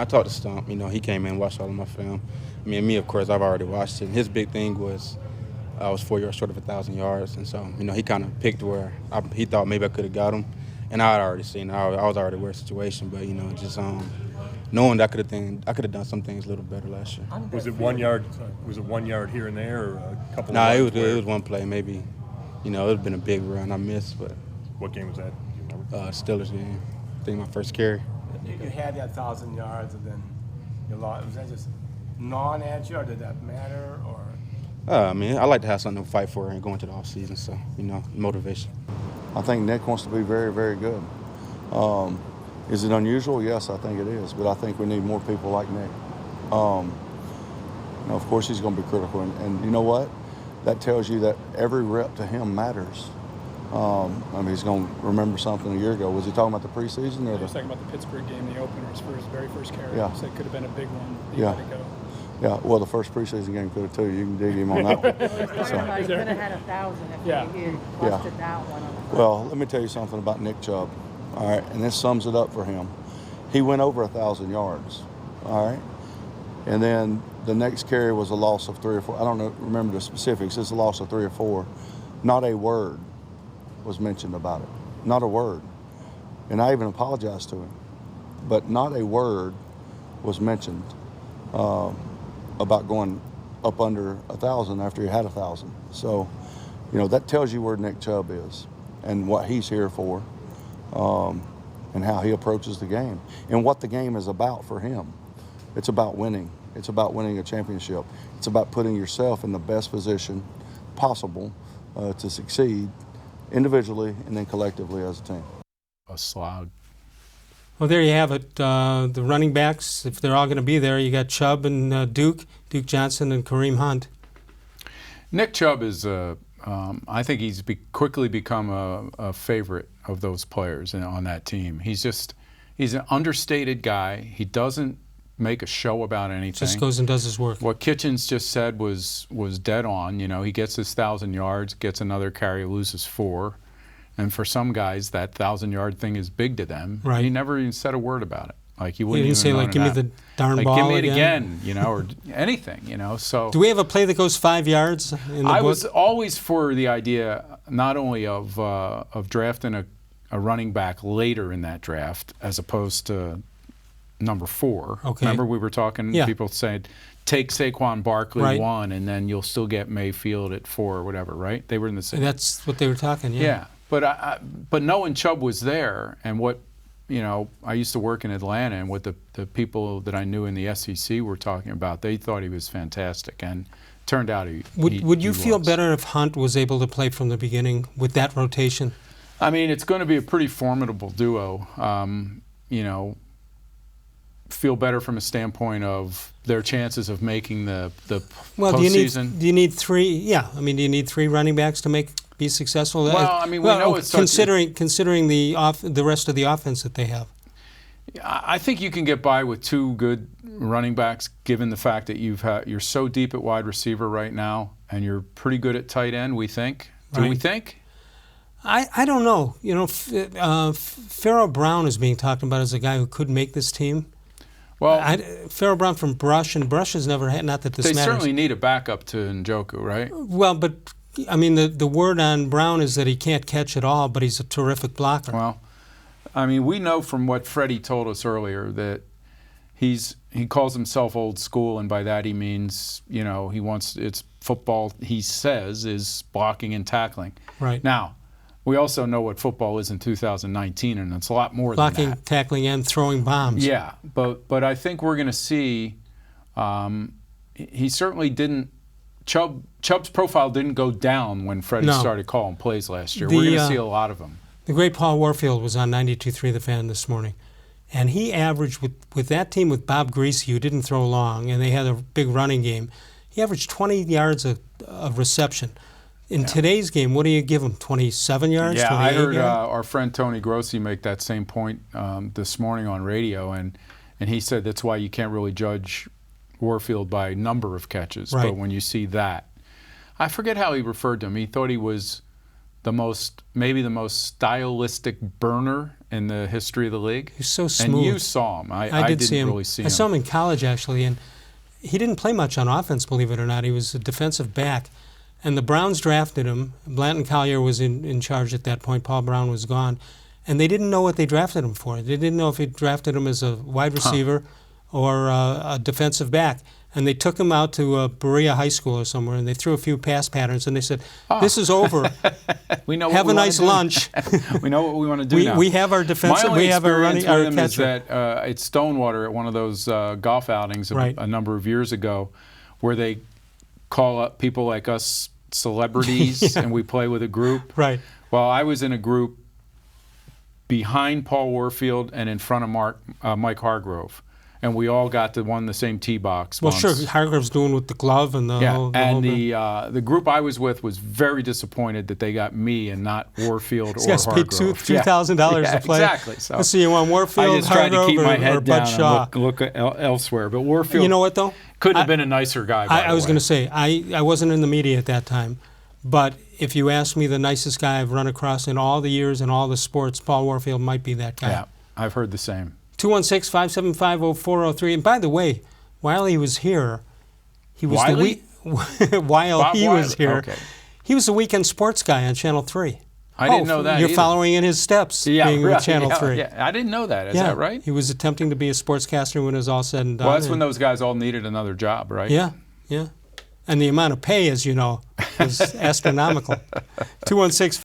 I talked to Stump. You know, he came in and watched all of my film. I mean, me, of course, I've already watched it. And his big thing was I was 4 yards short of 1,000 yards. And so, you know, he kind of picked where he thought maybe I could have got him. And I had already seen it. I was already aware of the situation. But, you know, just knowing that I could have done some things a little better last year. Was it 1 yard? Was it 1 yard here and there, or a couple? Nah, it was one play. Maybe, you know, it would have been a big run I missed. But what game was that? Do you remember? Steelers game. I think my first carry. You had that 1,000 yards, and then you lost. Was that just non-edgy, or did that matter, or? I mean, I like to have something to fight for and go into the off season. So, you know, motivation. I think Nick wants to be very, very good. Is it unusual? Yes, I think it is. But I think we need more people like Nick. You know, of course, he's going to be critical. And you know what? That tells you that every rep to him matters. I mean, he's going to remember something a year ago. Was he talking about the preseason? Or he was talking about the Pittsburgh game, the openers for his very first carry. Yeah. He said it could have been a big one. He Yeah. let it go. Yeah, well, the first preseason game could have too. You can dig him on that one. He could have had 1,000 if he had busted that one. Well, let me tell you something about Nick Chubb. All right, and this sums it up for him. He went over 1,000 yards. All right, and then the next carry was a loss of 3 or 4. I don't remember the specifics. It's a loss of 3 or 4. Not a word was mentioned about it. Not a word. And I even apologized to him. But not a word was mentioned about going up under 1,000 after he had 1,000. So, you know, that tells you where Nick Chubb is and what he's here for, and how he approaches the game and what the game is about for him. It's about winning. It's about winning a championship. It's about putting yourself in the best position possible to succeed individually and then collectively as a team. A slog. Well, there you have it. The running backs, if they're all going to be there, you got Chubb and Duke Johnson and Kareem-Hunt. Nick Chubb is, I think he's quickly become a favorite of those players on that team. He's an understated guy. He doesn't make a show about anything. Just goes and does his work. What Kitchens just said was dead on. You know, he gets his 1,000 yards, gets another carry, loses 4. And for some guys, that 1,000-yard thing is big to them. Right. He never even said a word about it. Like he wouldn't didn't say, like, give me the darn ball give me it again, you know, or anything, you know. So do we have a play that goes 5 yards in the book? was always for the idea not only of drafting a running back later in that draft as opposed to number 4. Okay. Remember we were talking, people said, take Saquon Barkley 1 and then you'll still get Mayfield at 4 or whatever, right? They were in the same. That's what they were talking, Yeah. But knowing Chubb was there, and what, you know, I used to work in Atlanta, and what the people that I knew in the SEC were talking about, they thought he was fantastic, and turned out he Would you feel was. better if Hunt was able to play from the beginning with that rotation? I mean, it's going to be a pretty formidable duo. You know, feel better from a standpoint of their chances of making the postseason. Do you need 3? Yeah, I mean, do you need 3 running backs to be successful? Well, I mean, we know it's considering the rest of the offense that they have. I think you can get by with 2 good running backs, given the fact that you're so deep at wide receiver right now, and you're pretty good at tight end. We think. Do we think? I don't know. You know, Pharaoh-Brown is being talked about as a guy who could make this team. Well, Pharaoh-Brown from Brush, and Brush has never had. Not that this matters. They certainly need a backup to Njoku, right? Well, but I mean, the word on Brown is that he can't catch at all, but he's a terrific blocker. Well, I mean, we know from what Freddie told us earlier that he calls himself old school, and by that he means, you know, it's football, he says, is blocking and tackling. Right. Now, we also know what football is in 2019, and it's a lot more than that. Blocking, tackling, and throwing bombs. Yeah, but I think we're going to see, he certainly didn't, Chubb's profile didn't go down when Freddie started calling plays last year. We're going to see a lot of them. The great Paul Warfield was on 92.3 The Fan this morning, and he averaged, with that team with Bob Greasy, who didn't throw long, and they had a big running game, he averaged 20 yards of reception. In today's game, what do you give him, 27 yards, Yeah, 28 I heard yards? our friend Tony Grossi make that same point this morning on radio, and he said that's why you can't really judge Warfield by number of catches, but when you see that. I forget how he referred to him. He thought he was maybe the most stylistic burner in the history of the league. He's so smooth. And you saw him. I did didn't see him. really see him. I saw him in college, actually, and he didn't play much on offense, believe it or not. He was a defensive back. And the Browns drafted him. Blanton Collier was in charge at that point. Paul Brown was gone. And they didn't know what they drafted him for. They didn't know if he drafted him as a wide receiver or a defensive back. And they took him out to Berea High School or somewhere, and they threw a few pass patterns, and they said, "This is over. We know. Have what a we nice wanna lunch." We know what we want to do now. We have our defensive. My We only have our experience running. Our with him is catcher. that at Stonewater at one of those golf outings Right. a number of years ago, where they call up people like us celebrities, and we play with a group. Right. Well, I was in a group behind Paul Warfield and in front of Mike Hargrove, and we all got to the same tee box. Well, once. sure. Hargrove's doing with the glove and the whole. The group I was with was very disappointed that they got me and not Warfield These or guys paid Hargrove. $2,000 to play. Exactly. So Let's see, you want Warfield, I just tried to Hargrove, keep my or head Bud down Shaw? and look elsewhere. But Warfield, You know what, though? couldn't have been a nicer guy. By I was going to say, I wasn't in the media at that time, but if you ask me the nicest guy I've run across in all the years and all the sports, Paul Warfield might be that guy. Yeah, I've heard the same. 216-575-0403. And by the way, while he was here, he was Wiley? while he was here, Okay. he was the weekend sports guy on Channel 3. I didn't know that You're either. following in his steps, being with Channel 3. Yeah, I didn't know that. Is that right? He was attempting to be a sportscaster when it was all said and done. Well, that's when those guys all needed another job, right? Yeah, yeah. And the amount of pay, as you know, was astronomical. 216